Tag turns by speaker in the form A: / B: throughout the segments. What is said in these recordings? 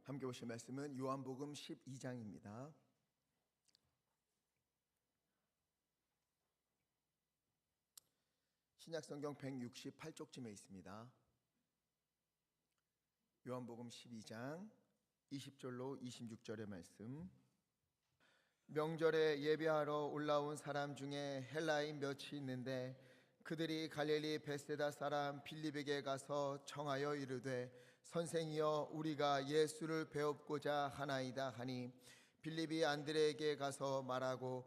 A: 함께 보실 말씀은 요한복음 12장입니다. 신약성경 168쪽쯤에 있습니다. 요한복음 12장 20절로 26절의 말씀. 명절에 예배하러 올라온 사람 중에 헬라인 몇이 있는데 그들이 갈릴리 벳세다 사람 빌립에게 가서 청하여 이르되 선생이여 우리가 예수를 배웁고자 하나이다 하니 빌립이 안드레에게 가서 말하고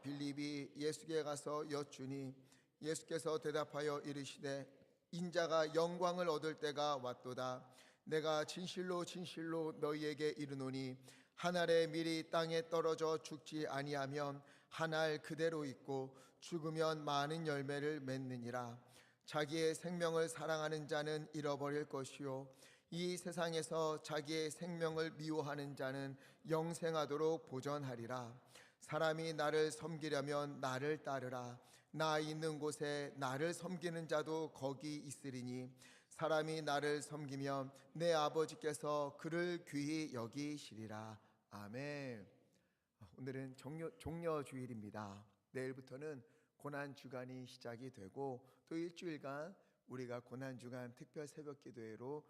A: 빌립이 예수께 가서 여쭈니 예수께서 대답하여 이르시되 인자가 영광을 얻을 때가 왔도다. 내가 진실로 진실로 너희에게 이르노니 한 알의 밀이 땅에 떨어져 죽지 아니하면 한 알 그대로 있고 죽으면 많은 열매를 맺느니라. 자기의 생명을 사랑하는 자는 잃어버릴 것이요 이 세상에서 자기의 생명을 미워하는 자는 영생하도록 보전하리라. 사람이 나를 섬기려면 나를 따르라. 나 있는 곳에 나를 섬기는 자도 거기 있으리니 사람이 나를 섬기면 내 아버지께서 그를 귀히 여기시리라. 아멘. 오늘은 종려주일입니다. 내일부터는 고난주간이 시작이 되고 또 일주일간 우리가 고난주간 특별 새벽기도회로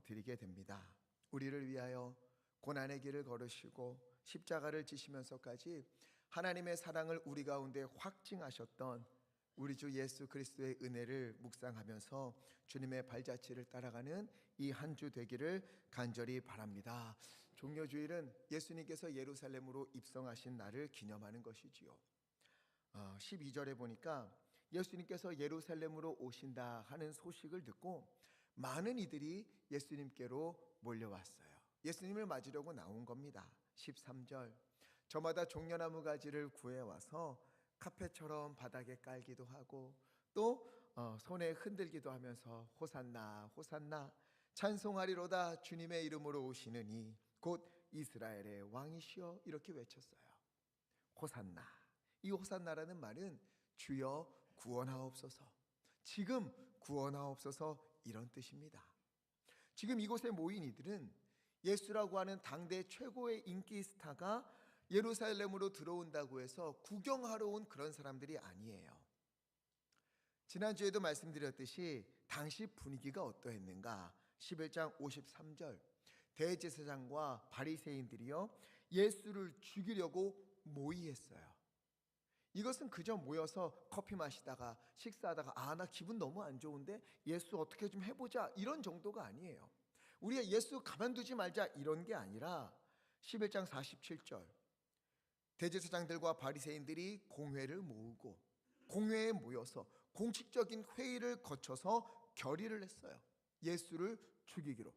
A: 드리게 됩니다. 우리를 위하여 고난의 길을 걸으시고 십자가를 지시면서까지 하나님의 사랑을 우리 가운데 확증하셨던 우리 주 예수 그리스도의 은혜를 묵상하면서 주님의 발자취를 따라가는 이 한 주 되기를 간절히 바랍니다. 종려주일은 예수님께서 예루살렘으로 입성하신 날을 기념하는 것이지요. 12절에 보니까 예수님께서 예루살렘으로 오신다 하는 소식을 듣고 많은 이들이 예수님께로 몰려왔어요. 예수님을 맞으려고 나온 겁니다. 13절 저마다 종려나무 가지를 구해와서 카페처럼 바닥에 깔기도 하고 또 손에 흔들기도 하면서 호산나 호산나 찬송하리로다 주님의 이름으로 오시는 이 곧 이스라엘의 왕이시여 이렇게 외쳤어요. 호산나. 이 호산나라는 말은 주여 구원하옵소서, 지금 구원하옵소서 이런 뜻입니다. 지금 이곳에 모인 이들은 예수라고 하는 당대 최고의 인기 스타가 예루살렘으로 들어온다고 해서 구경하러 온 그런 사람들이 아니에요. 지난주에도 말씀드렸듯이 당시 분위기가 어떠했는가. 11장 53절 대제사장과 바리새인들이요 예수를 죽이려고 모의했어요. 이것은 그저 모여서 커피 마시다가 식사하다가 나 기분 너무 안 좋은데 예수 어떻게 좀 해보자 이런 정도가 아니에요. 우리가 예수 가만두지 말자 이런 게 아니라 11장 47절 대제사장들과 바리새인들이 공회를 모으고 공회에 모여서 공식적인 회의를 거쳐서 결의를 했어요. 예수를 죽이기로.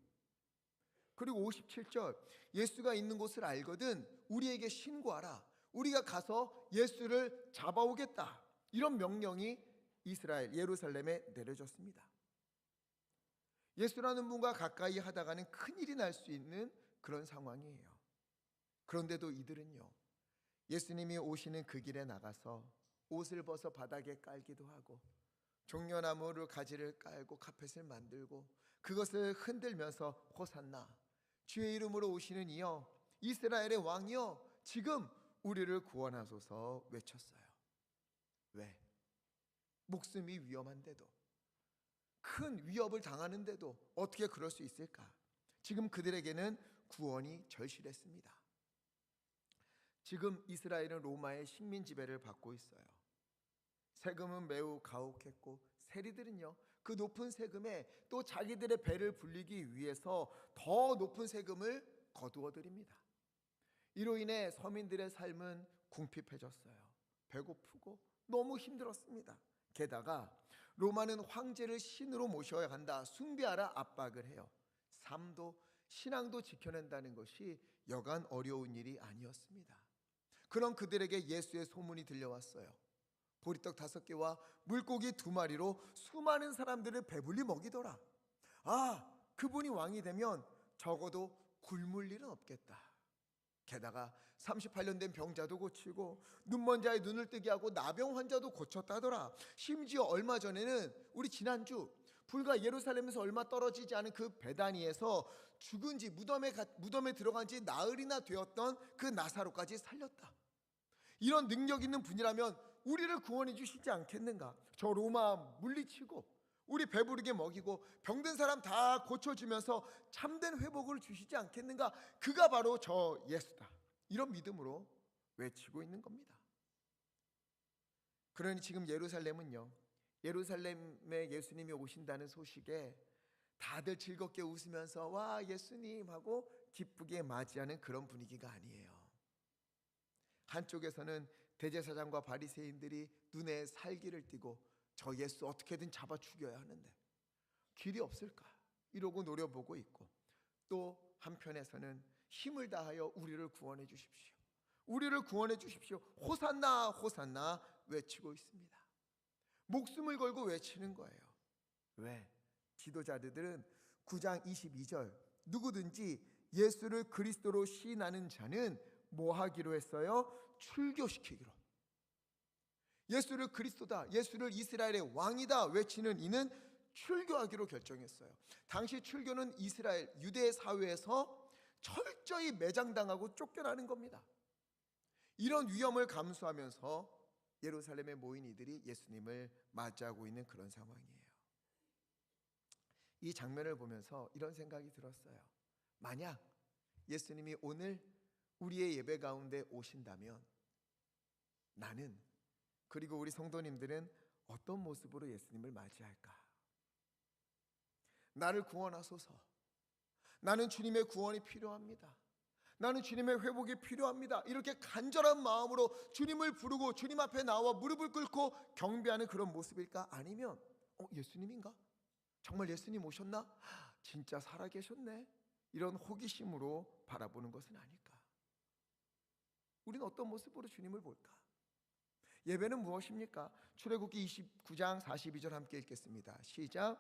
A: 그리고 57절 예수가 있는 곳을 알거든 우리에게 신고하라. 우리가 가서 예수를 잡아오겠다. 이런 명령이 이스라엘 예루살렘에 내려졌습니다. 예수라는 분과 가까이 하다가는 큰일이 날 수 있는 그런 상황이에요. 그런데도 이들은요 예수님이 오시는 그 길에 나가서 옷을 벗어 바닥에 깔기도 하고 종려나무를 가지를 깔고 카펫을 만들고 그것을 흔들면서 호산나 주의 이름으로 오시는 이여 이스라엘의 왕이여 지금 우리를 구원하소서 외쳤어요. 왜? 목숨이 위험한데도 큰 위협을 당하는데도 어떻게 그럴 수 있을까? 지금 그들에게는 구원이 절실했습니다. 지금 이스라엘은 로마의 식민 지배를 받고 있어요. 세금은 매우 가혹했고 세리들은요 그 높은 세금에 또 자기들의 배를 불리기 위해서 더 높은 세금을 거두어 드립니다. 이로 인해 서민들의 삶은 궁핍해졌어요. 배고프고 너무 힘들었습니다. 게다가 로마는 황제를 신으로 모셔야 한다, 숭배하라 압박을 해요. 삶도 신앙도 지켜낸다는 것이 여간 어려운 일이 아니었습니다. 그런 그들에게 예수의 소문이 들려왔어요. 보리떡 5개와 물고기 2마리로 수많은 사람들을 배불리 먹이더라. 그분이 왕이 되면 적어도 굶을 일은 없겠다. 게다가 38년 된 병자도 고치고 눈먼 자의 눈을 뜨게 하고 나병 환자도 고쳤다더라. 심지어 얼마 전에는 우리 지난주 불과 예루살렘에서 얼마 떨어지지 않은 그 베다니에서 죽은 지 무덤에 들어간 지 나흘이나 되었던 그 나사로까지 살렸다. 이런 능력 있는 분이라면 우리를 구원해 주시지 않겠는가? 저 로마 물리치고 우리 배부르게 먹이고 병든 사람 다 고쳐주면서 참된 회복을 주시지 않겠는가? 그가 바로 저 예수다. 이런 믿음으로 외치고 있는 겁니다. 그러니 지금 예루살렘은요, 예루살렘에 예수님이 오신다는 소식에 다들 즐겁게 웃으면서 와 예수님 하고 기쁘게 맞이하는 그런 분위기가 아니에요. 한쪽에서는 대제사장과 바리새인들이 눈에 살기를 띠고 저 예수 어떻게든 잡아 죽여야 하는데 길이 없을까 이러고 노려보고 있고, 또 한편에서는 힘을 다하여 우리를 구원해 주십시오, 우리를 구원해 주십시오, 호산나 호산나 외치고 있습니다. 목숨을 걸고 외치는 거예요. 왜? 지도자들은 9장 22절 누구든지 예수를 그리스도로 시인하는 자는 뭐 하기로 했어요? 출교시키기로. 예수를 그리스도다, 예수를 이스라엘의 왕이다 외치는 이는 출교하기로 결정했어요. 당시 출교는 이스라엘 유대 사회에서 철저히 매장당하고 쫓겨나는 겁니다. 이런 위험을 감수하면서 예루살렘에 모인 이들이 예수님을 맞이하고 있는 그런 상황이에요. 이 장면을 보면서 이런 생각이 들었어요. 만약 예수님이 오늘 우리의 예배 가운데 오신다면 나는, 그리고 우리 성도님들은 어떤 모습으로 예수님을 맞이할까? 나를 구원하소서. 나는 주님의 구원이 필요합니다. 나는 주님의 회복이 필요합니다. 이렇게 간절한 마음으로 주님을 부르고 주님 앞에 나와 무릎을 꿇고 경배하는 그런 모습일까? 아니면 예수님인가? 정말 예수님 오셨나? 진짜 살아계셨네. 이런 호기심으로 바라보는 것은 아닐까? 우리는 어떤 모습으로 주님을 볼까? 예배는 무엇입니까? 출애굽기 29장 42절 함께 읽겠습니다. 시작.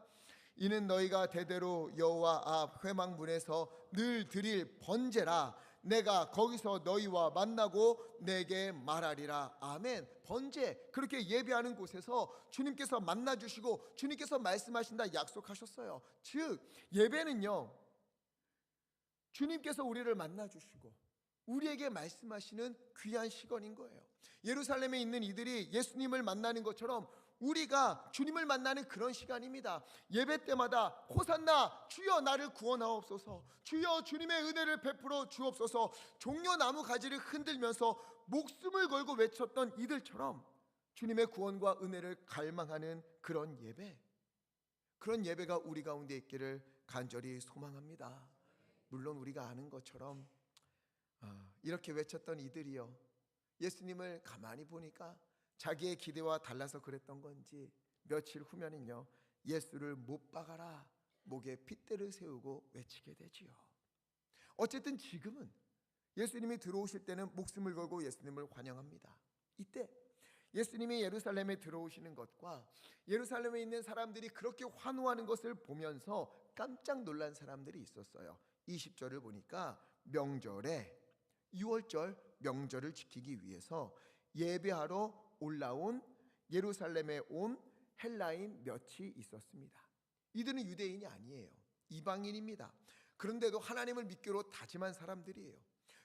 A: 이는 너희가 대대로 여호와 앞 회막문에서 늘 드릴 번제라. 내가 거기서 너희와 만나고 내게 말하리라. 아멘. 번제, 그렇게 예배하는 곳에서 주님께서 만나주시고 주님께서 말씀하신다 약속하셨어요. 즉 예배는요, 주님께서 우리를 만나주시고 우리에게 말씀하시는 귀한 시간인 거예요. 예루살렘에 있는 이들이 예수님을 만나는 것처럼 우리가 주님을 만나는 그런 시간입니다. 예배 때마다 호산나 주여 나를 구원하옵소서, 주여 주님의 은혜를 베풀어 주옵소서, 종려나무 가지를 흔들면서 목숨을 걸고 외쳤던 이들처럼 주님의 구원과 은혜를 갈망하는 그런 예배, 그런 예배가 우리 가운데 있기를 간절히 소망합니다. 물론 우리가 아는 것처럼 이렇게 외쳤던 이들이요, 예수님을 가만히 보니까 자기의 기대와 달라서 그랬던 건지 며칠 후면은요, 예수를 못 박아라 목에 핏대를 세우고 외치게 되지요. 어쨌든 지금은 예수님이 들어오실 때는 목숨을 걸고 예수님을 환영합니다. 이때 예수님이 예루살렘에 들어오시는 것과 예루살렘에 있는 사람들이 그렇게 환호하는 것을 보면서 깜짝 놀란 사람들이 있었어요. 20절을 보니까 명절에 6월절 명절을 지키기 위해서 예배하러 올라온 예루살렘에 온 헬라인 몇이 있었습니다. 이들은 유대인이 아니에요. 이방인입니다. 그런데도 하나님을 믿기로 다짐한 사람들이에요.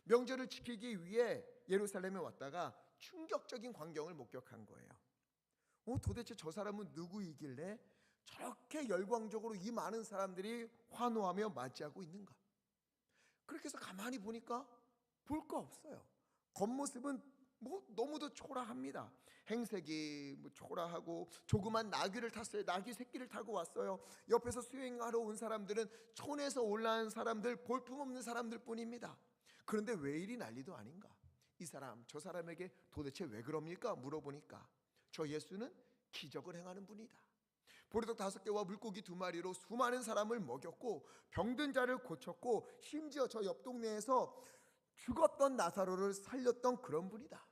A: 명절을 지키기 위해 예루살렘에 왔다가 충격적인 광경을 목격한 거예요. 도대체 저 사람은 누구이길래 저렇게 열광적으로 이 많은 사람들이 환호하며 맞이하고 있는가? 그렇게 해서 가만히 보니까 볼 거 없어요. 겉모습은 너무도 초라합니다. 행색이 초라하고 조그만 나귀를 탔어요. 나귀 새끼를 타고 왔어요. 옆에서 수행하러 온 사람들은 촌에서 올라온 사람들, 볼품없는 사람들 뿐입니다. 그런데 왜 이리 난리도 아닌가? 이 사람 저 사람에게 도대체 왜 그럽니까? 물어보니까 저 예수는 기적을 행하는 분이다. 보리떡 5개와 물고기 2마리로 수많은 사람을 먹였고 병든 자를 고쳤고 심지어 저 옆 동네에서 죽었던 나사로를 살렸던 그런 분이다.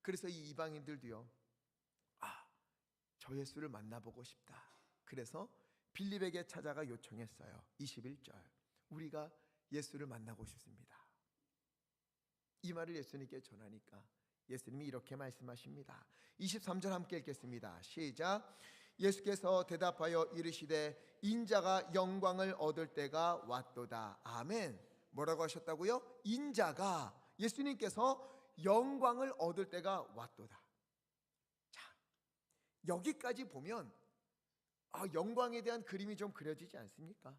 A: 그래서 이 이방인들도요, 저 예수를 만나보고 싶다. 그래서 빌립에게 찾아가 요청했어요. 21절, 우리가 예수를 만나고 싶습니다. 이 말을 예수님께 전하니까 예수님이 이렇게 말씀하십니다. 23절 함께 읽겠습니다. 시작. 예수께서 대답하여 이르시되 인자가 영광을 얻을 때가 왔도다. 아멘. 뭐라고 하셨다고요? 인자가, 예수님께서 영광을 얻을 때가 왔도다. 자, 여기까지 보면 영광에 대한 그림이 좀 그려지지 않습니까?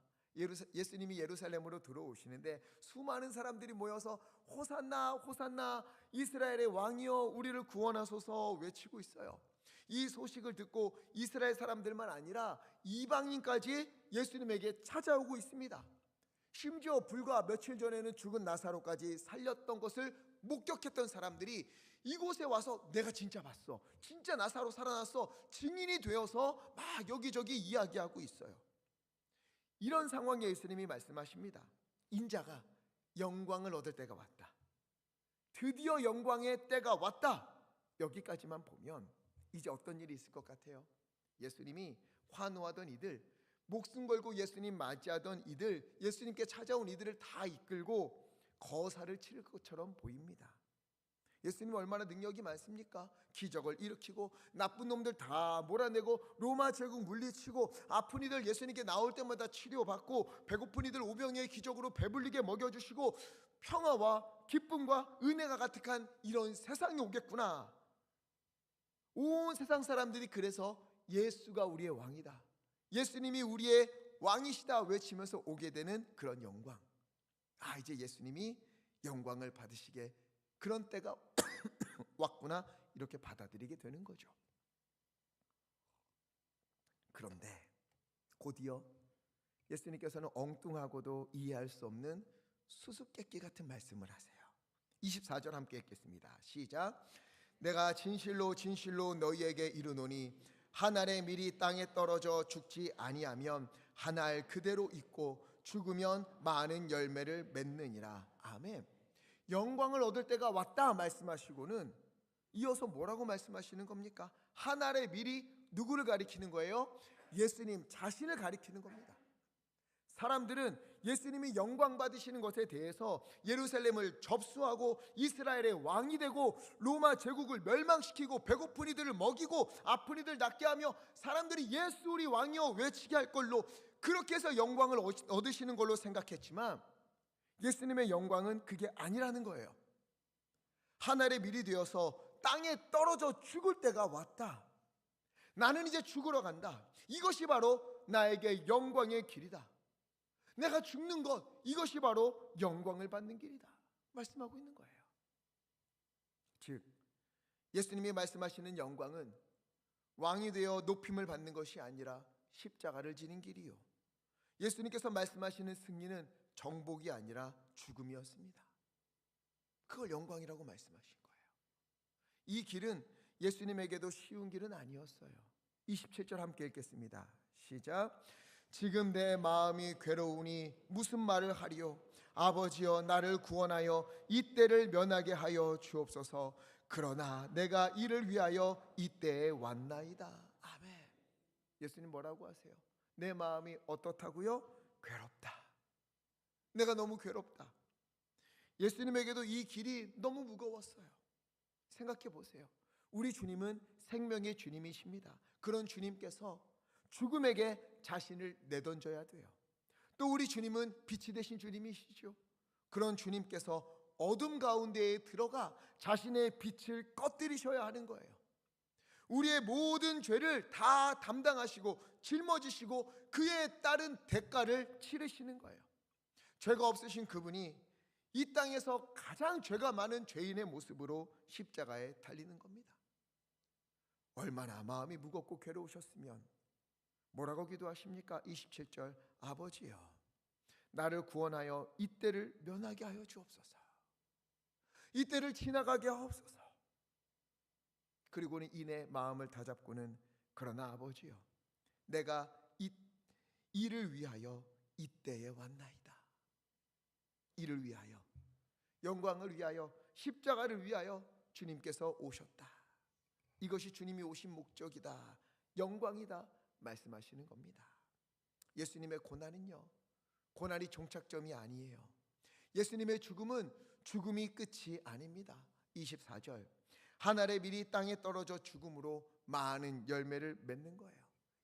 A: 예수님이 예루살렘으로 들어오시는데 수많은 사람들이 모여서 호산나 호산나 이스라엘의 왕이여 우리를 구원하소서 외치고 있어요. 이 소식을 듣고 이스라엘 사람들만 아니라 이방인까지 예수님에게 찾아오고 있습니다. 심지어 불과 며칠 전에는 죽은 나사로까지 살렸던 것을 목격했던 사람들이 이곳에 와서 내가 진짜 봤어, 진짜 나사로 살아났어, 증인이 되어서 막 여기저기 이야기하고 있어요. 이런 상황에 예수님이 말씀하십니다. 인자가 영광을 얻을 때가 왔다. 드디어 영광의 때가 왔다. 여기까지만 보면 이제 어떤 일이 있을 것 같아요? 예수님이 환호하던 이들, 목숨 걸고 예수님 맞이하던 이들, 예수님께 찾아온 이들을 다 이끌고 거사를 치를 것처럼 보입니다. 예수님 얼마나 능력이 많습니까? 기적을 일으키고 나쁜 놈들 다 몰아내고 로마 제국 물리치고 아픈 이들 예수님께 나올 때마다 치료받고 배고픈 이들 오병이의 기적으로 배불리게 먹여주시고 평화와 기쁨과 은혜가 가득한 이런 세상이 오겠구나. 온 세상 사람들이 그래서 예수가 우리의 왕이다, 예수님이 우리의 왕이시다 외치면서 오게 되는 그런 영광. 이제 예수님이 영광을 받으시게 그런 때가 왔구나, 이렇게 받아들이게 되는 거죠. 그런데 곧이어 예수님께서는 엉뚱하고도 이해할 수 없는 수수께끼 같은 말씀을 하세요. 24절 함께 읽겠습니다. 시작. 내가 진실로 진실로 너희에게 이르노니 한 알의 밀이 땅에 떨어져 죽지 아니하면 한 알 그대로 있고 죽으면 많은 열매를 맺느니라. 아멘. 영광을 얻을 때가 왔다 말씀하시고는 이어서 뭐라고 말씀하시는 겁니까? 한 알의 밀이 누구를 가리키는 거예요? 예수님 자신을 가리키는 겁니다. 사람들은 예수님이 영광 받으시는 것에 대해서 예루살렘을 접수하고 이스라엘의 왕이 되고 로마 제국을 멸망시키고 배고픈 이들을 먹이고 아픈 이들 낫게 하며 사람들이 예수 우리 왕이여 외치게 할 걸로, 그렇게 해서 영광을 얻으시는 걸로 생각했지만 예수님의 영광은 그게 아니라는 거예요. 하늘의 밀이 되어서 땅에 떨어져 죽을 때가 왔다. 나는 이제 죽으러 간다. 이것이 바로 나에게 영광의 길이다. 내가 죽는 것, 이것이 바로 영광을 받는 길이다 말씀하고 있는 거예요. 즉 예수님이 말씀하시는 영광은 왕이 되어 높임을 받는 것이 아니라 십자가를 지는 길이요, 예수님께서 말씀하시는 승리는 정복이 아니라 죽음이었습니다. 그걸 영광이라고 말씀하신 거예요. 이 길은 예수님에게도 쉬운 길은 아니었어요. 27절 함께 읽겠습니다. 시작. 지금 내 마음이 괴로우니 무슨 말을 하리요? 아버지여 나를 구원하여 이 때를 면하게 하여 주옵소서. 그러나 내가 이를 위하여 이 때에 왔나이다. 아멘. 예수님 뭐라고 하세요? 내 마음이 어떻다고요? 괴롭다. 내가 너무 괴롭다. 예수님에게도 이 길이 너무 무거웠어요. 생각해 보세요. 우리 주님은 생명의 주님이십니다. 그런 주님께서 죽음에게 자신을 내던져야 돼요. 또 우리 주님은 빛이 되신 주님이시죠. 그런 주님께서 어둠 가운데에 들어가 자신의 빛을 꺼뜨리셔야 하는 거예요. 우리의 모든 죄를 다 담당하시고 짊어지시고 그에 따른 대가를 치르시는 거예요. 죄가 없으신 그분이 이 땅에서 가장 죄가 많은 죄인의 모습으로 십자가에 달리는 겁니다. 얼마나 마음이 무겁고 괴로우셨으면 뭐라고 기도하십니까? 27절. 아버지여 나를 구원하여 이 때를 면하게 하여 주옵소서. 이 때를 지나가게 하옵소서. 그리고는 이내 마음을 다잡고는 그러나 아버지여 내가 이를 위하여 이 때에 왔나이다. 이를 위하여, 영광을 위하여, 십자가를 위하여 주님께서 오셨다. 이것이 주님이 오신 목적이다, 영광이다 말씀하시는 겁니다. 예수님의 고난은요, 고난이 종착점이 아니에요. 예수님의 죽음은 죽음이 끝이 아닙니다. 24절. 한 알의 밀이 땅에 떨어져 죽음으로 많은 열매를 맺는 거예요.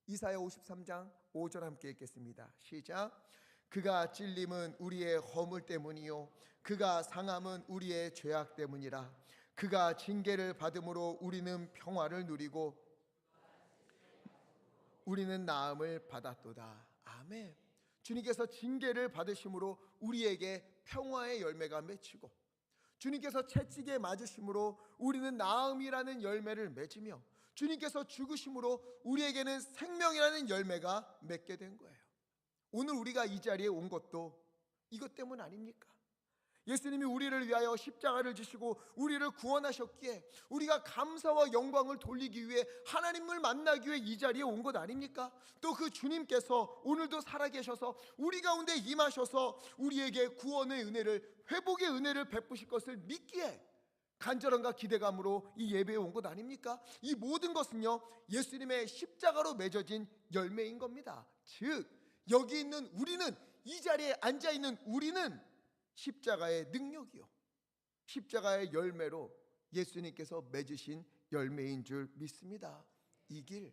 A: 이사야 53장 5절 함께 읽겠습니다. 시작. 그가 찔림은 우리의 허물 때문이요 그가 상함은 우리의 죄악 때문이라. 그가 징계를 받음으로 우리는 평화를 누리고 우리는 나음을 받았도다. 아멘. 주님께서 징계를 받으심으로 우리에게 평화의 열매가 맺히고, 주님께서 채찍에 맞으심으로 우리는 나음이라는 열매를 맺으며, 주님께서 죽으심으로 우리에게는 생명이라는 열매가 맺게 된 거예요. 오늘 우리가 이 자리에 온 것도 이것 때문 아닙니까? 예수님이 우리를 위하여 십자가를 지시고 우리를 구원하셨기에 우리가 감사와 영광을 돌리기 위해, 하나님을 만나기 위해 이 자리에 온 것 아닙니까? 또 그 주님께서 오늘도 살아계셔서 우리 가운데 임하셔서 우리에게 구원의 은혜를, 회복의 은혜를 베푸실 것을 믿기에 간절함과 기대감으로 이 예배에 온 것 아닙니까? 이 모든 것은요, 예수님의 십자가로 맺어진 열매인 겁니다. 즉 여기 있는 우리는, 이 자리에 앉아있는 우리는 십자가의 능력이요, 십자가의 열매로 예수님께서 맺으신 열매인 줄 믿습니다. 이 길,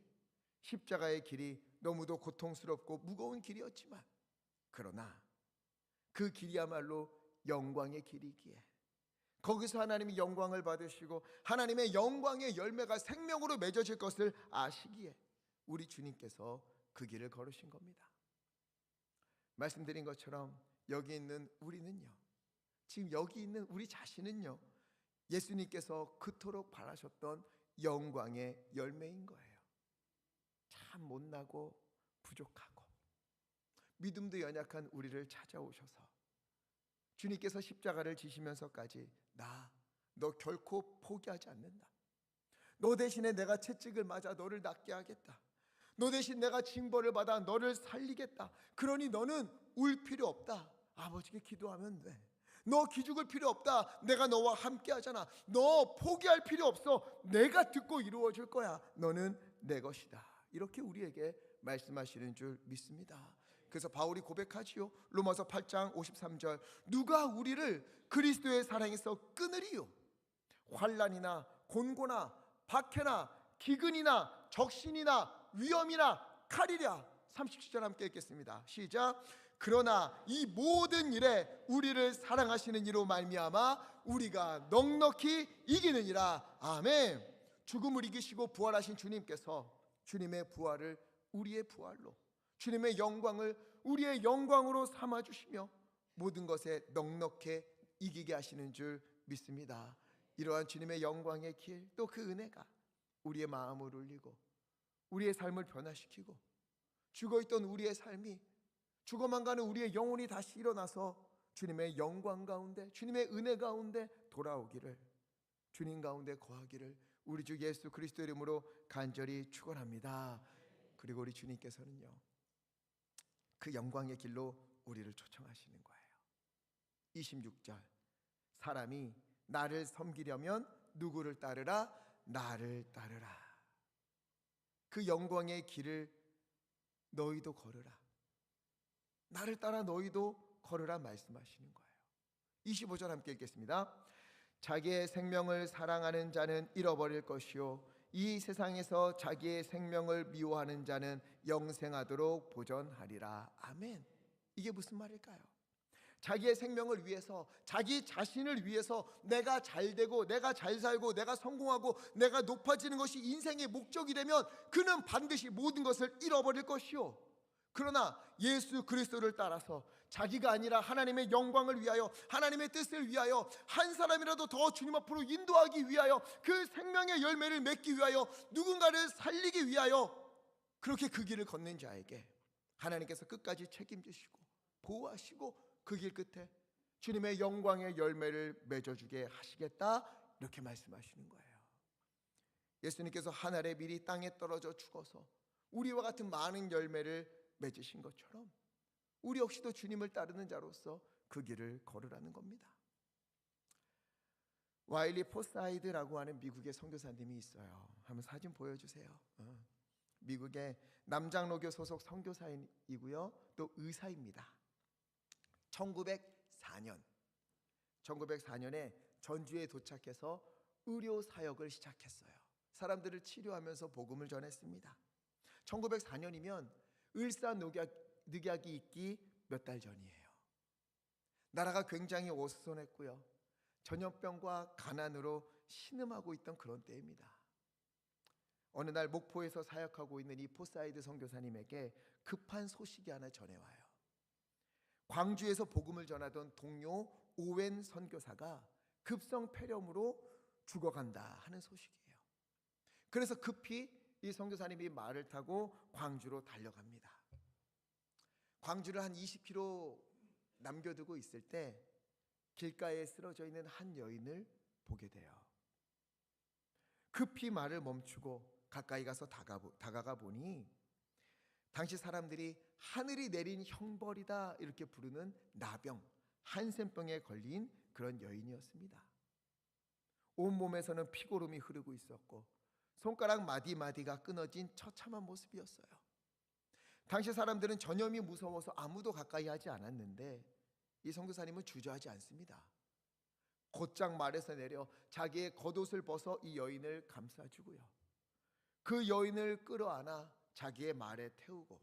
A: 십자가의 길이 너무도 고통스럽고 무거운 길이었지만, 그러나 그 길이야말로 영광의 길이기에, 거기서 하나님이 영광을 받으시고 하나님의 영광의 열매가 생명으로 맺어질 것을 아시기에 우리 주님께서 그 길을 걸으신 겁니다. 말씀드린 것처럼 여기 있는 우리는요, 지금 여기 있는 우리 자신은요, 예수님께서 그토록 바라셨던 영광의 열매인 거예요. 참 못나고 부족하고 믿음도 연약한 우리를 찾아오셔서 주님께서 십자가를 지시면서까지, 너 결코 포기하지 않는다. 너 대신에 내가 채찍을 맞아 너를 낫게 하겠다. 너 대신 내가 징벌을 받아 너를 살리겠다. 그러니 너는 울 필요 없다. 아버지께 기도하면 돼. 너 기죽을 필요 없다. 내가 너와 함께 하잖아. 너 포기할 필요 없어. 내가 듣고 이루어질 거야. 너는 내 것이다. 이렇게 우리에게 말씀하시는 줄 믿습니다. 그래서 바울이 고백하지요. 로마서 8장 53절. 누가 우리를 그리스도의 사랑에서 끊으리요? 환난이나 곤고나 박해나 기근이나 적신이나 위험이나 칼이랴. 37절 함께 읽겠습니다. 시작. 그러나 이 모든 일에 우리를 사랑하시는 이로 말미암아 우리가 넉넉히 이기느니라. 아멘. 죽음을 이기시고 부활하신 주님께서 주님의 부활을 우리의 부활로, 주님의 영광을 우리의 영광으로 삼아주시며 모든 것에 넉넉히 이기게 하시는 줄 믿습니다. 이러한 주님의 영광의 길, 또 그 은혜가 우리의 마음을 울리고 우리의 삶을 변화시키고, 죽어있던 우리의 삶이, 죽어만 가는 우리의 영혼이 다시 일어나서 주님의 영광 가운데, 주님의 은혜 가운데 돌아오기를, 주님 가운데 거하기를 우리 주 예수 그리스도 이름으로 간절히 축원합니다. 그리고 우리 주님께서는요, 그 영광의 길로 우리를 초청하시는 거예요. 26절. 사람이 나를 섬기려면 누구를 따르라? 나를 따르라. 그 영광의 길을 너희도 걸으라. 나를 따라 너희도 걸으라 말씀하시는 거예요. 25절 함께 읽겠습니다. 자기의 생명을 사랑하는 자는 잃어버릴 것이요 이 세상에서 자기의 생명을 미워하는 자는 영생하도록 보전하리라. 아멘. 이게 무슨 말일까요? 자기의 생명을 위해서, 자기 자신을 위해서 내가 잘 되고 내가 잘 살고 내가 성공하고 내가 높아지는 것이 인생의 목적이 되면 그는 반드시 모든 것을 잃어버릴 것이요, 그러나 예수 그리스도를 따라서 자기가 아니라 하나님의 영광을 위하여, 하나님의 뜻을 위하여, 한 사람이라도 더 주님 앞으로 인도하기 위하여, 그 생명의 열매를 맺기 위하여, 누군가를 살리기 위하여 그렇게 그 길을 걷는 자에게 하나님께서 끝까지 책임지시고 보호하시고 그 길 끝에 주님의 영광의 열매를 맺어주게 하시겠다, 이렇게 말씀하시는 거예요. 예수님께서 하늘에 미리 땅에 떨어져 죽어서 우리와 같은 많은 열매를 맺으신 것처럼 우리 역시도 주님을 따르는 자로서 그 길을 걸으라는 겁니다. 와일리 포사이드라고 하는 미국의 선교사님이 있어요. 한번 사진 보여주세요. 미국의 남장로교 소속 선교사이고요, 또 의사입니다. 1904년에 전주에 도착해서 의료 사역을 시작했어요. 사람들을 치료하면서 복음을 전했습니다. 1904년이면 을사늑약이 있기 몇 달 전이에요. 나라가 굉장히 어수선했고요. 전염병과 가난으로 신음하고 있던 그런 때입니다. 어느 날 목포에서 사역하고 있는 이 포사이드 선교사님에게 급한 소식이 하나 전해와요. 광주에서 복음을 전하던 동료 오웬 선교사가 급성 폐렴으로 죽어간다 하는 소식이에요. 그래서 급히 이 선교사님이 말을 타고 광주로 달려갑니다. 광주를 한 20km 남겨두고 있을 때 길가에 쓰러져 있는 한 여인을 보게 돼요. 급히 말을 멈추고 가까이 가서 다가가 보니 당시 사람들이 하늘이 내린 형벌이다 이렇게 부르는 나병, 한센병에 걸린 그런 여인이었습니다. 온몸에서는 피고름이 흐르고 있었고 손가락 마디마디가 끊어진 처참한 모습이었어요. 당시 사람들은 전염이 무서워서 아무도 가까이 하지 않았는데 이 선교사님은 주저하지 않습니다. 곧장 말에서 내려 자기의 겉옷을 벗어 이 여인을 감싸주고요. 그 여인을 끌어안아 자기의 말에 태우고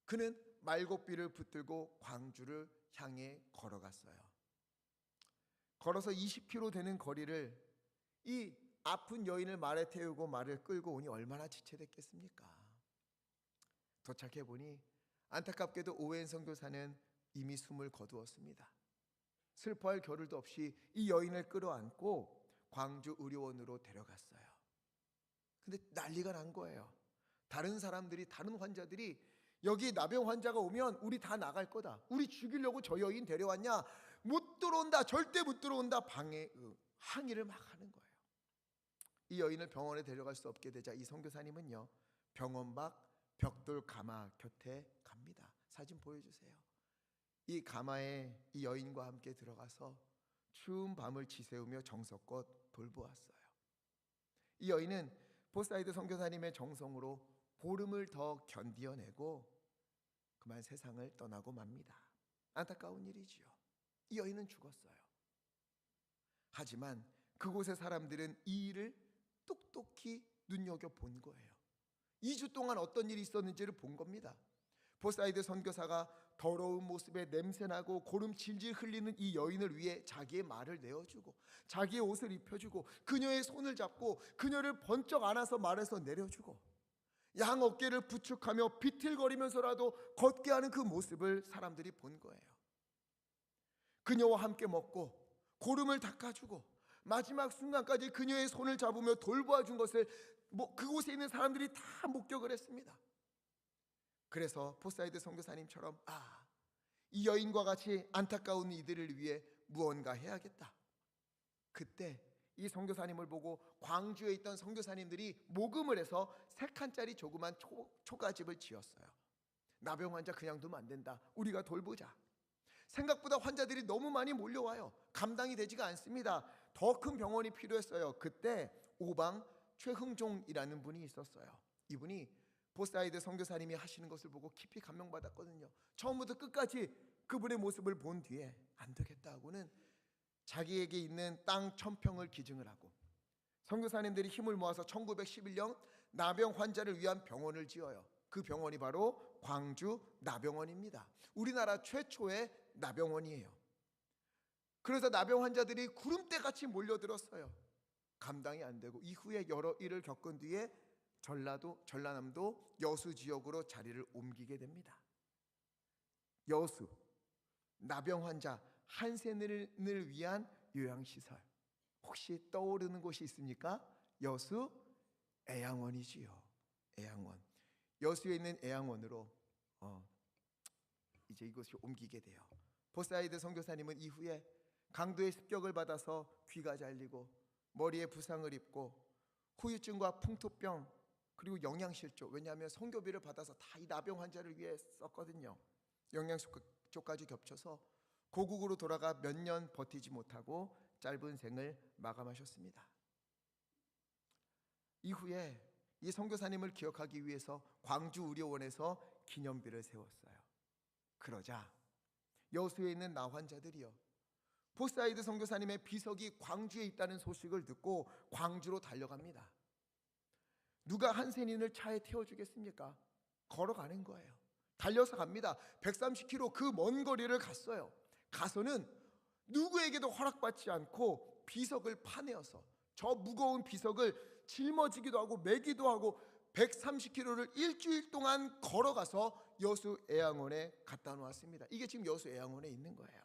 A: 그는 말고삐를 붙들고 광주를 향해 걸어갔어요. 걸어서 20km 되는 거리를 이 아픈 여인을 말에 태우고 말을 끌고 오니 얼마나 지체됐겠습니까? 도착해 보니 안타깝게도 오웬 선교사는 이미 숨을 거두었습니다. 슬퍼할 겨를도 없이 이 여인을 끌어안고 광주 의료원으로 데려갔어요. 근데 난리가 난 거예요. 다른 사람들이, 다른 환자들이 여기 나병 환자가 오면 우리 다 나갈 거다. 우리 죽이려고 저 여인 데려왔냐? 못 들어온다. 절대 못 들어온다. 항의를 막 하는 거예요. 이 여인을 병원에 데려갈 수 없게 되자 이 선교사님은요, 병원 밖 벽돌 가마 곁에 갑니다. 사진 보여주세요. 이 가마에 이 여인과 함께 들어가서 추운 밤을 지새우며 정성껏 돌보았어요. 이 여인은 포사이드 선교사님의 정성으로 보름을 더 견디어내고 그만 세상을 떠나고 맙니다. 안타까운 일이지요. 이 여인은 죽었어요. 하지만 그곳의 사람들은 이 일을 똑똑히 눈여겨본 거예요. 2주 동안 어떤 일이 있었는지를 본 겁니다. 포사이드 선교사가 더러운 모습에 냄새나고 고름 질질 흘리는 이 여인을 위해 자기의 말을 내어주고 자기의 옷을 입혀주고 그녀의 손을 잡고 그녀를 번쩍 안아서 말에서 내려주고 양 어깨를 부축하며 비틀거리면서라도 걷게 하는 그 모습을 사람들이 본 거예요. 그녀와 함께 먹고 고름을 닦아주고 마지막 순간까지 그녀의 손을 잡으며 돌보아준 것을 그곳에 있는 사람들이 다 목격을 했습니다. 그래서 포사이드 선교사님처럼 이 여인과 같이 안타까운 이들을 위해 무언가 해야겠다. 그때 이 선교사님을 보고 광주에 있던 선교사님들이 모금을 해서 3칸짜리 조그만 초가집을 지었어요. 나병 환자 그냥 두면 안 된다. 우리가 돌보자. 생각보다 환자들이 너무 많이 몰려와요. 감당이 되지가 않습니다. 더 큰 병원이 필요했어요. 그때 오방 최흥종이라는 분이 있었어요. 이분이 포사이드 선교사님이 하시는 것을 보고 깊이 감명받았거든요. 처음부터 끝까지 그분의 모습을 본 뒤에 안 되겠다 하고는 자기에게 있는 땅 1000평을 기증을 하고 선교사님들이 힘을 모아서 1911년 나병 환자를 위한 병원을 지어요. 그 병원이 바로 광주 나병원입니다. 우리나라 최초의 나병원이에요. 그래서 나병 환자들이 구름대같이 몰려들었어요. 감당이 안 되고 이후에 여러 일을 겪은 뒤에 전라남도 여수 지역으로 자리를 옮기게 됩니다. 여수 나병 환자 한센을 위한 요양시설, 혹시 떠오르는 곳이 있습니까? 여수 애양원이지요. 애양원. 여수에 있는 애양원으로 이제 이곳이 옮기게 돼요. 포사이드 선교사님은 이후에 강도의 습격을 받아서 귀가 잘리고 머리에 부상을 입고 후유증과 풍토병 그리고 영양실조, 왜냐하면 선교비를 받아서 다 이 나병 환자를 위해 썼거든요. 영양실조까지 겹쳐서 고국으로 돌아가 몇 년 버티지 못하고 짧은 생을 마감하셨습니다. 이후에 이 선교사님을 기억하기 위해서 광주 의료원에서 기념비를 세웠어요. 그러자 여수에 있는 나 환자들이요, 포사이드 선교사님의 비석이 광주에 있다는 소식을 듣고 광주로 달려갑니다. 누가 한센인을 차에 태워주겠습니까? 걸어가는 거예요. 달려서 갑니다. 130km 그 먼 거리를 갔어요. 가서는 누구에게도 허락받지 않고 비석을 파내어서 저 무거운 비석을 짊어지기도 하고 매기도 하고 130km를 일주일 동안 걸어가서 여수 애양원에 갖다 놓았습니다. 이게 지금 여수 애양원에 있는 거예요.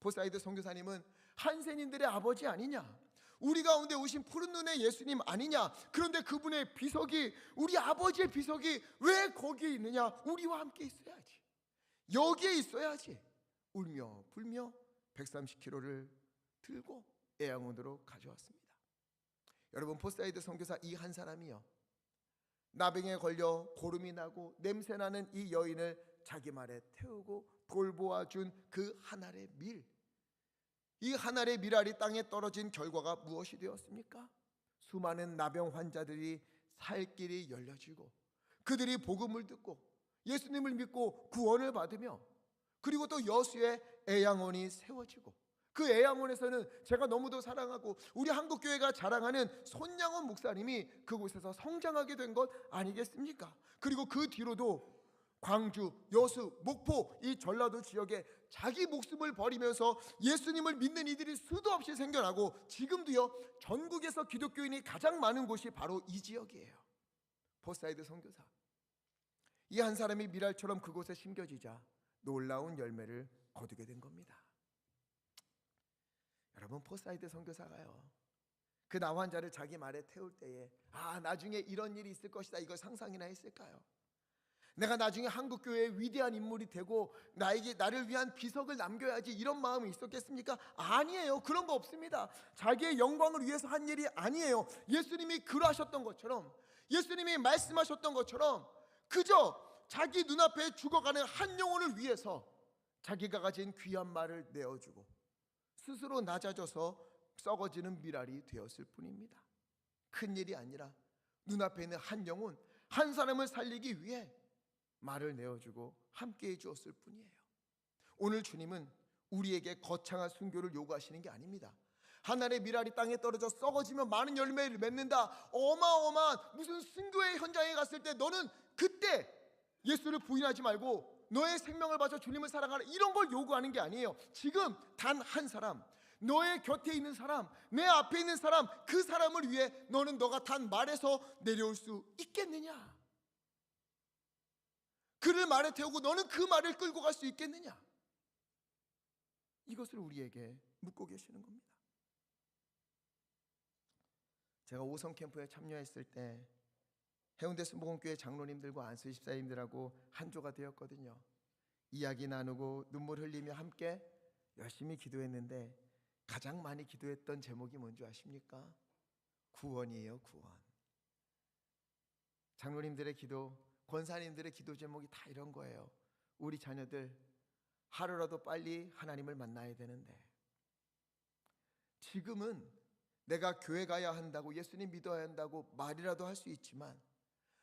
A: 보사이드 선교사님은 한센인들의 아버지 아니냐, 우리 가운데 오신 푸른 눈의 예수님 아니냐, 그런데 그분의 비석이, 우리 아버지의 비석이 왜 거기에 있느냐, 우리와 함께 있어야지, 여기에 있어야지, 울며 불며 130km를 들고 애양원으로 가져왔습니다. 여러분, 보사이드 선교사 이 한 사람이요, 나병에 걸려 고름이 나고 냄새나는 이 여인을 자기 말에 태우고 돌보아준 그 한 알의 밀, 이 한 알의 밀알이 땅에 떨어진 결과가 무엇이 되었습니까? 수많은 나병 환자들이 살 길이 열려지고 그들이 복음을 듣고 예수님을 믿고 구원을 받으며, 그리고 또 여수의 애양원이 세워지고, 그 애양원에서는 제가 너무도 사랑하고 우리 한국교회가 자랑하는 손양원 목사님이 그곳에서 성장하게 된 것 아니겠습니까? 그리고 그 뒤로도 광주, 여수, 목포, 이 전라도 지역에 자기 목숨을 버리면서 예수님을 믿는 이들이 수도 없이 생겨나고, 지금도요 전국에서 기독교인이 가장 많은 곳이 바로 이 지역이에요. 보사이드 선교사, 이 한 사람이 미랄처럼 그곳에 심겨지자 놀라운 열매를 거두게 된 겁니다. 여러분, 보사이드 선교사가요 그 나 환자를 자기 말에 태울 때에 나중에 이런 일이 있을 것이다, 이걸 상상이나 했을까요? 내가 나중에 한국교회의 위대한 인물이 되고 나를 위한 비석을 남겨야지, 이런 마음이 있었겠습니까? 아니에요. 그런 거 없습니다. 자기의 영광을 위해서 한 일이 아니에요. 예수님이 그러하셨던 것처럼, 예수님이 말씀하셨던 것처럼 그저 자기 눈앞에 죽어가는 한 영혼을 위해서 자기가 가진 귀한 말을 내어주고 스스로 낮아져서 썩어지는 미랄이 되었을 뿐입니다. 큰 일이 아니라 눈앞에 있는 한 영혼, 한 사람을 살리기 위해 말을 내어주고 함께해 주었을 뿐이에요. 오늘 주님은 우리에게 거창한 순교를 요구하시는 게 아닙니다. 한 알의 미랄이 땅에 떨어져 썩어지면 많은 열매를 맺는다, 어마어마한 무슨 순교의 현장에 갔을 때 너는 그때 예수를 부인하지 말고 너의 생명을 바쳐 주님을 사랑하라, 이런 걸 요구하는 게 아니에요. 지금 단 한 사람, 너의 곁에 있는 사람, 내 앞에 있는 사람, 그 사람을 위해 너는 너가 단 말에서 내려올 수 있겠느냐? 그를 말에 태우고 너는 그 말을 끌고 갈 수 있겠느냐? 이것을 우리에게 묻고 계시는 겁니다. 제가 오성 캠프에 참여했을 때 해운대 순복음교회 장로님들과 안수 집사님들하고 한조가 되었거든요. 이야기 나누고 눈물 흘리며 함께 열심히 기도했는데, 가장 많이 기도했던 제목이 뭔지 아십니까? 구원이에요, 구원. 장로님들의 기도, 권사님들의 기도 제목이 다 이런 거예요. 우리 자녀들 하루라도 빨리 하나님을 만나야 되는데, 지금은 내가 교회 가야 한다고, 예수님 믿어야 한다고 말이라도 할 수 있지만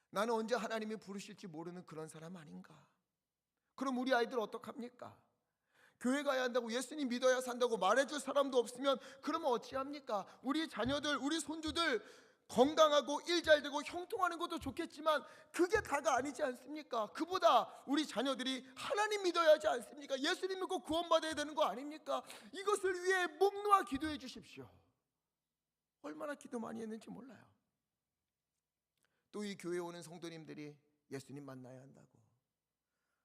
A: 나는 언제 하나님이 부르실지 모르는 그런 사람 아닌가? 그럼 우리 아이들 어떡합니까? 교회 가야 한다고, 예수님 믿어야 산다고 말해줄 사람도 없으면 그러면 어찌합니까? 우리 자녀들, 우리 손주들 건강하고 일 잘 되고 형통하는 것도 좋겠지만 그게 다가 아니지 않습니까? 그보다 우리 자녀들이 하나님 믿어야 하지 않습니까? 예수님 믿고 구원받아야 되는 거 아닙니까? 이것을 위해 목 놓아 기도해 주십시오. 얼마나 기도 많이 했는지 몰라요. 또 이 교회에 오는 성도님들이 예수님 만나야 한다고,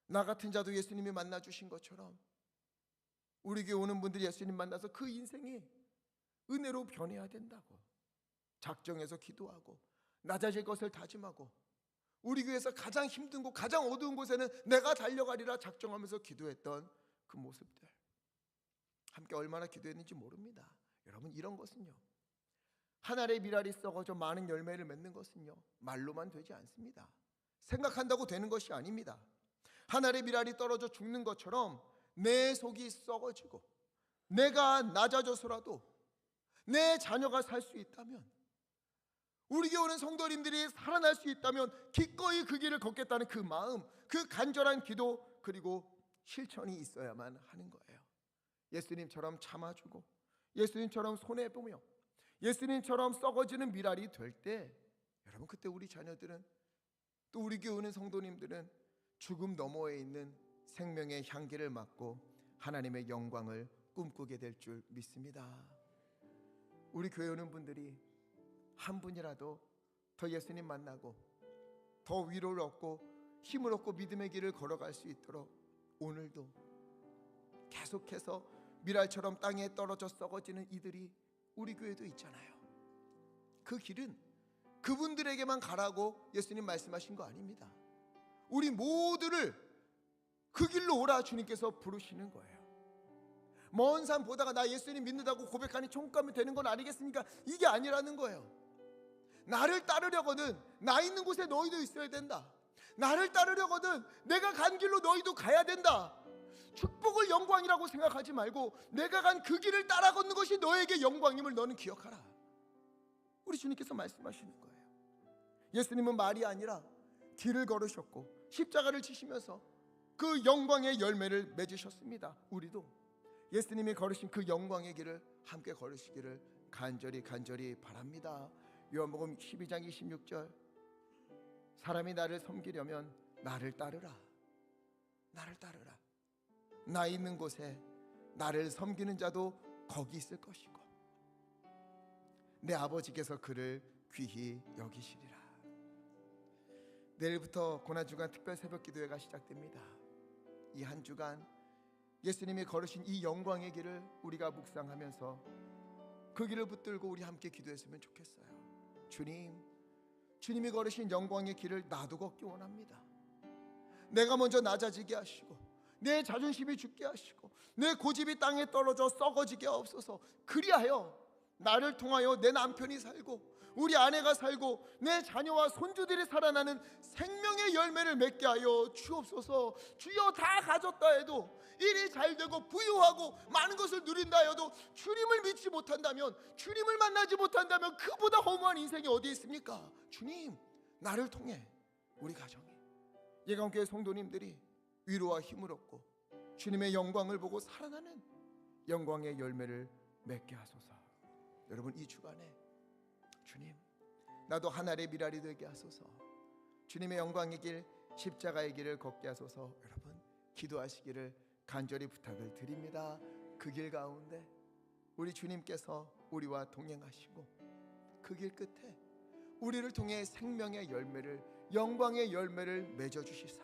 A: 나 같은 자도 예수님이 만나 주신 것처럼 우리 교회 오는 분들이 예수님 만나서 그 인생이 은혜로 변해야 된다고 작정해서 기도하고 낮아질 것을 다짐하고, 우리 교회에서 가장 힘든 곳, 가장 어두운 곳에는 내가 달려가리라 작정하면서 기도했던 그 모습들, 함께 얼마나 기도했는지 모릅니다. 여러분, 이런 것은요, 한 알의 미랄이 썩어져 많은 열매를 맺는 것은요 말로만 되지 않습니다. 생각한다고 되는 것이 아닙니다. 한 알의 미랄이 떨어져 죽는 것처럼 내 속이 썩어지고 내가 낮아져서라도 내 자녀가 살 수 있다면, 우리 교회 오는 성도님들이 살아날 수 있다면 기꺼이 그 길을 걷겠다는 그 마음, 그 간절한 기도, 그리고 실천이 있어야만 하는 거예요. 예수님처럼 참아주고 예수님처럼 손해보며 예수님처럼 썩어지는 미랄이 될 때 여러분, 그때 우리 자녀들은, 또 우리 교회 오는 성도님들은 죽음 너머에 있는 생명의 향기를 맡고 하나님의 영광을 꿈꾸게 될 줄 믿습니다. 우리 교회 오는 분들이 한 분이라도 더 예수님 만나고 더 위로를 얻고 힘을 얻고 믿음의 길을 걸어갈 수 있도록 오늘도 계속해서 미랄처럼 땅에 떨어져 썩어지는 이들이 우리 교회도 있잖아요. 그 길은 그분들에게만 가라고 예수님 말씀하신 거 아닙니다. 우리 모두를 그 길로 오라 주님께서 부르시는 거예요. 먼 산 보다가 나 예수님 믿는다고 고백하니 천국 가면 되는 건 아니겠습니까? 이게 아니라는 거예요. 나를 따르려거든 나 있는 곳에 너희도 있어야 된다. 나를 따르려거든 내가 간 길로 너희도 가야 된다. 축복을 영광이라고 생각하지 말고 내가 간 그 길을 따라 걷는 것이 너에게 영광임을 너는 기억하라. 우리 주님께서 말씀하시는 거예요. 예수님은 말이 아니라 길을 걸으셨고 십자가를 지시면서 그 영광의 열매를 맺으셨습니다. 우리도 예수님이 걸으신 그 영광의 길을 함께 걸으시기를 간절히 바랍니다. 요한복음 12장 26절, 사람이 나를 섬기려면 나를 따르라. 나를 따르라. 나 있는 곳에 나를 섬기는 자도 거기 있을 것이고 내 아버지께서 그를 귀히 여기시리라. 내일부터 고난주간 특별 새벽 기도회가 시작됩니다. 이 한 주간 예수님이 걸으신 이 영광의 길을 우리가 묵상하면서 그 길을 붙들고 우리 함께 기도했으면 좋겠어요. 주님이 걸으신 영광의 길을 나도 걷기 원합니다. 내가 먼저 낮아지게 하시고 내 자존심이 죽게 하시고 내 고집이 땅에 떨어져 썩어지게 하옵소서. 그리하여 나를 통하여 내 남편이 살고 우리 아내가 살고 내 자녀와 손주들이 살아나는 생명의 열매를 맺게 하여 주옵소서. 주여, 다 가졌다 해도 일이 잘 되고 부유하고 많은 것을 누린다 해도 주님을 믿지 못한다면, 주님을 만나지 못한다면 그보다 허무한 인생이 어디 있습니까? 주님, 나를 통해 우리 가정이, 예강교회 성도님들이 위로와 힘을 얻고 주님의 영광을 보고 살아나는 영광의 열매를 맺게 하소서. 여러분, 이 주간에 주님, 나도 하늘의 미랄이 되게 하소서. 주님의 영광의 길, 십자가의 길을 걷게 하소서. 여러분, 기도하시기를 간절히 부탁을 드립니다. 그 길 가운데 우리 주님께서 우리와 동행하시고 그 길 끝에 우리를 통해 생명의 열매를, 영광의 열매를 맺어주시사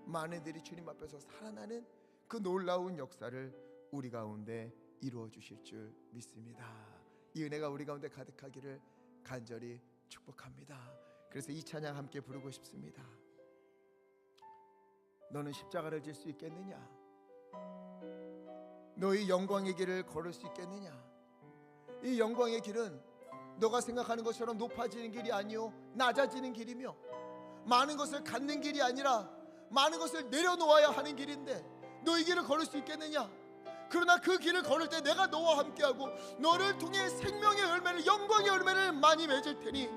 A: 많은 이들이 주님 앞에서 살아나는 그 놀라운 역사를 우리 가운데 이루어 주실 줄 믿습니다. 이 은혜가 우리 가운데 가득하기를 간절히 축복합니다. 그래서 이 찬양 함께 부르고 싶습니다. 너는 십자가를 질 수 있겠느냐? 너희 영광의 길을 걸을 수 있겠느냐? 이 영광의 길은 너가 생각하는 것처럼 높아지는 길이 아니요 낮아지는 길이며, 많은 것을 갖는 길이 아니라 많은 것을 내려놓아야 하는 길인데 너 이 길을 걸을 수 있겠느냐? 그러나 그 길을 걸을 때 내가 너와 함께하고 너를 통해 생명의 열매를, 영광의 열매를 많이 맺을 테니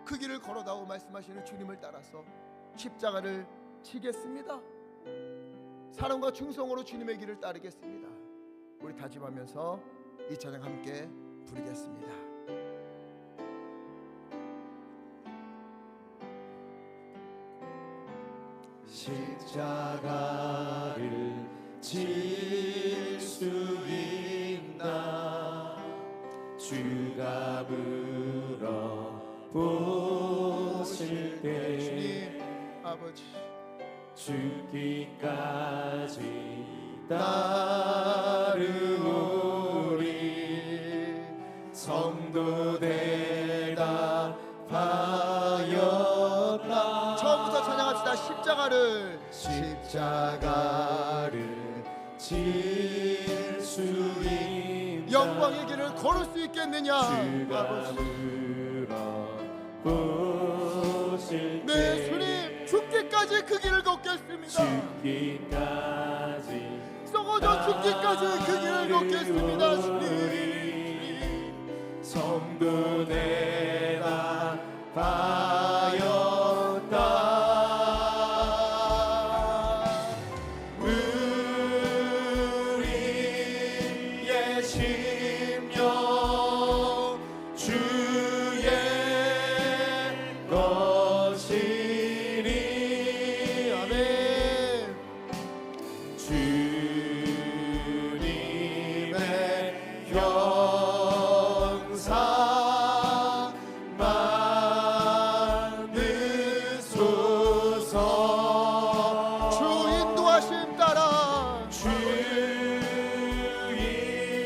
A: 그 길을 걸어다오 말씀하시는 주님을 따라서 십자가를 지겠습니다. 사랑과 충성으로 주님의 길을 따르겠습니다. 우리 다짐하면서 이 찬양 함께 부르겠습니다.
B: 십자가를 질 수 있나? 주가 물어보실 때
A: 주님 아버지,
B: 죽기까지 따르오리. 성도 대답하였다.
A: 처음부터 찬양합시다.
B: 십자가를 질 수 있나?
A: 영광의 길을 걸을 수 있겠느냐?
B: 주가
A: 아버지,
B: 물어보실 때
A: 네 주님, 죽기까지 그 길을 걷겠습니다.
B: 죽기까지
A: 썩어져 죽기까지 그 길을 걷겠습니다. 주님,
B: 성도 대답하였다. 우리의 심령 주의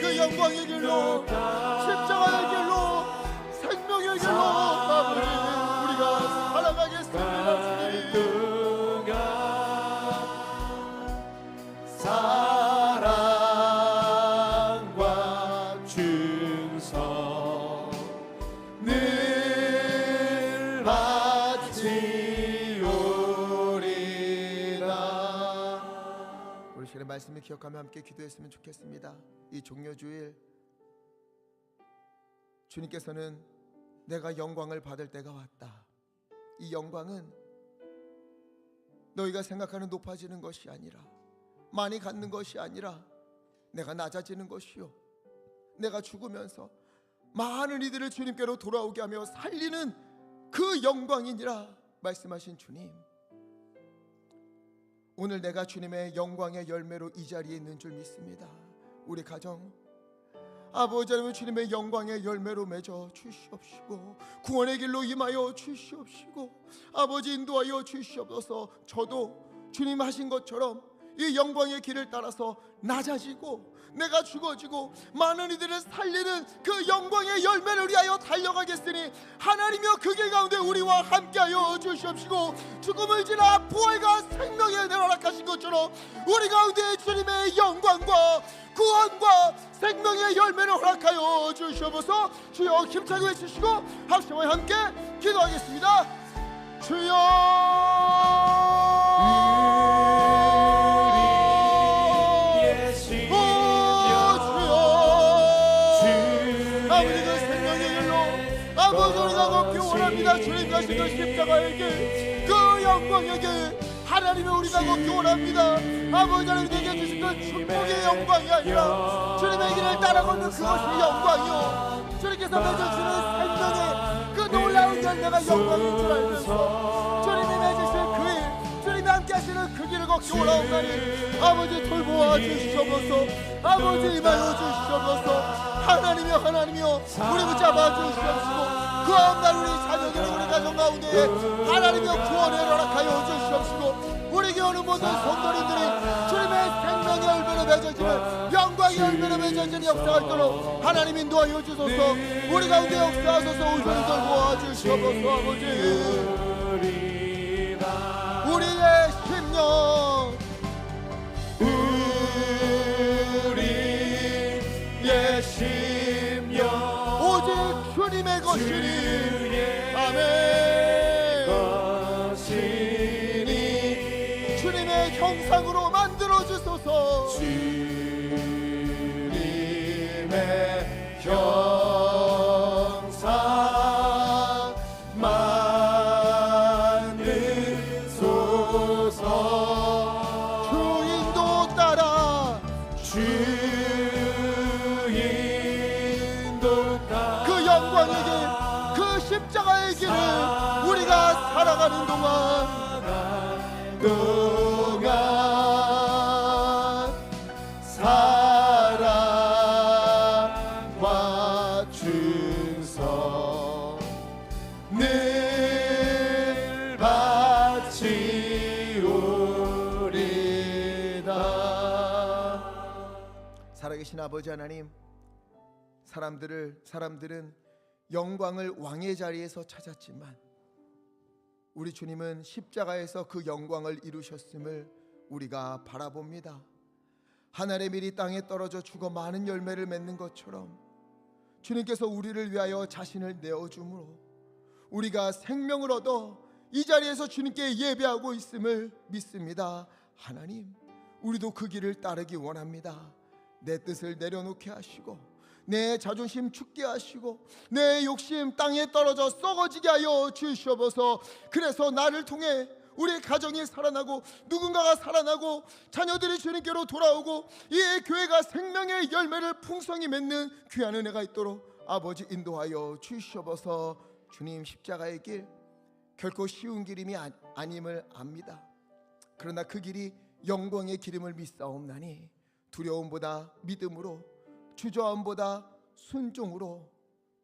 A: 그 영광의 길로, 십자가의 길로, 생명의 길로 아버지 우리가 살아가겠습니다.
B: 사랑과 충성 늘 바치오리다.
A: 우리 시간의 말씀을 기억하며 함께 기도했으면 좋겠습니다. 이 종료주일 주님께서는 내가 영광을 받을 때가 왔다. 이 영광은 너희가 생각하는 높아지는 것이 아니라, 많이 갖는 것이 아니라 내가 낮아지는 것이요, 내가 죽으면서 많은 이들을 주님께로 돌아오게 하며 살리는 그 영광이니라 말씀하신 주님, 오늘 내가 주님의 영광의 열매로 이 자리에 있는 줄 믿습니다. 우리 가정 아버지 하나님 주님의 영광의 열매로 맺어 주시옵시고 구원의 길로 임하여 주시옵시고 아버지 인도하여 주시옵소서. 저도 주님 하신 것처럼 이 영광의 길을 따라서 낮아지고 내가 죽어지고 많은 이들을 살리는 그 영광의 열매를 위하여 달려가겠으니 하나님이여 그 길 가운데 우리와 함께하여 주시옵시고 죽음을 지나 부활과 생명의 은혜를 허락하신 것처럼 우리 가운데 주님의 영광과 구원과 생명의 열매를 허락하여 주시옵소서. 주여 힘차게 외치시고 합심하여 함께 기도하겠습니다. 주여 주님 가신 그 십자가의 길, 그 영광의 길 하나님의 우리가 걷기 원합니다. 아버지 하나님 내게 주신 그 축복의 영광이 아니라 주님의 길을 따라 걷는 그것이 영광이요, 주님께서 맺어주는 생명의 그 놀라운 열매가 영광인 줄 알면서 주님이 맺으실 그 일, 주님이 함께 하시는 그 길을 걷기 원하옵나니 아버지 돌보아 주시옵소서. 아버지 임하여 주시옵소서. 하나님이여 하나님이여 우리 붙잡아 주시옵시고 그 다음날 우리 자녀들 우리 가정 가운데 하나님의 구원을 허락하여 주시옵시고 우리 교회 오는 모든 성도님들이 주님의 생명의 열매로 맺어지는 영광의 열매로 맺어지는 역사가 있도록 하나님 인도하여 주소서. 우리 가운데 역사하소서. 우리를 돌보아 주시옵소서. 아버지 우리의 심령
B: 우리의 심령
A: 오직 주님의 것이니 아멘. 주님의 형상으로 만들어 주소서.
B: 주님의 형상 만드소서.
A: 주 인도 따라
B: 주 인도 따라
A: 그 영광의 길, 그 십자가의 길을 우리가 살아가는 동안
B: 사랑과 충성 늘 바치오리다.
A: 살아계신 아버지 하나님, 사람들은 영광을 왕의 자리에서 찾았지만 우리 주님은 십자가에서 그 영광을 이루셨음을 우리가 바라봅니다. 하늘의 밀이 땅에 떨어져 죽어 많은 열매를 맺는 것처럼 주님께서 우리를 위하여 자신을 내어줌으로 우리가 생명을 얻어 이 자리에서 주님께 예배하고 있음을 믿습니다. 하나님, 우리도 그 길을 따르기 원합니다. 내 뜻을 내려놓게 하시고 내 자존심 죽게 하시고 내 욕심 땅에 떨어져 썩어지게 하여 주시옵소서. 그래서 나를 통해 우리 가정이 살아나고 누군가가 살아나고 자녀들이 주님께로 돌아오고 이 교회가 생명의 열매를 풍성히 맺는 귀한 은혜가 있도록 아버지 인도하여 주시옵소서. 주님, 십자가의 길 결코 쉬운 길임이 아님을 압니다. 그러나 그 길이 영광의 길임을 믿사옵나니 두려움보다 믿음으로, 주저함보다 순종으로,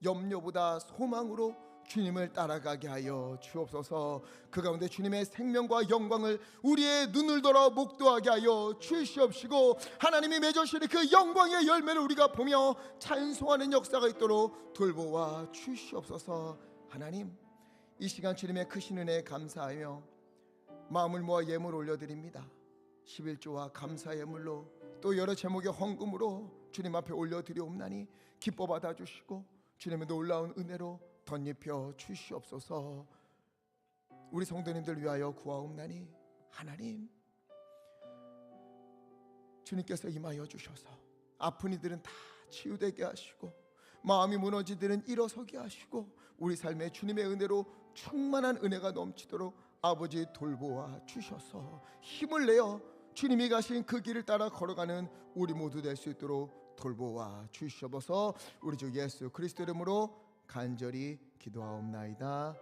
A: 염려보다 소망으로 주님을 따라가게 하여 주옵소서. 그 가운데 주님의 생명과 영광을 우리의 눈을 들어 목도하게 하여 주시옵시고, 하나님이 맺으시는 그 영광의 열매를 우리가 보며 찬송하는 역사가 있도록 돌보아 주시옵소서. 하나님, 이 시간 주님의 크신 은혜에 감사하며 마음을 모아 예물 올려드립니다. 11조와 감사 예물로 또 여러 제목의 헌금으로 주님 앞에 올려드리옵나니 기뻐 받아주시고 주님의 놀라운 은혜로 덧입혀 주시옵소서. 우리 성도님들 위하여 구하옵나니 하나님, 주님께서 임하여 주셔서 아픈 이들은 다 치유되게 하시고 마음이 무너지들은 일어서게 하시고 우리 삶에 주님의 은혜로 충만한 은혜가 넘치도록 아버지 돌보아 주셔서 힘을 내어 주님이 가신 그 길을 따라 걸어가는 우리 모두 될 수 있도록 돌보아 주시옵소서. 우리 주 예수 그리스도 이름으로 간절히 기도하옵나이다.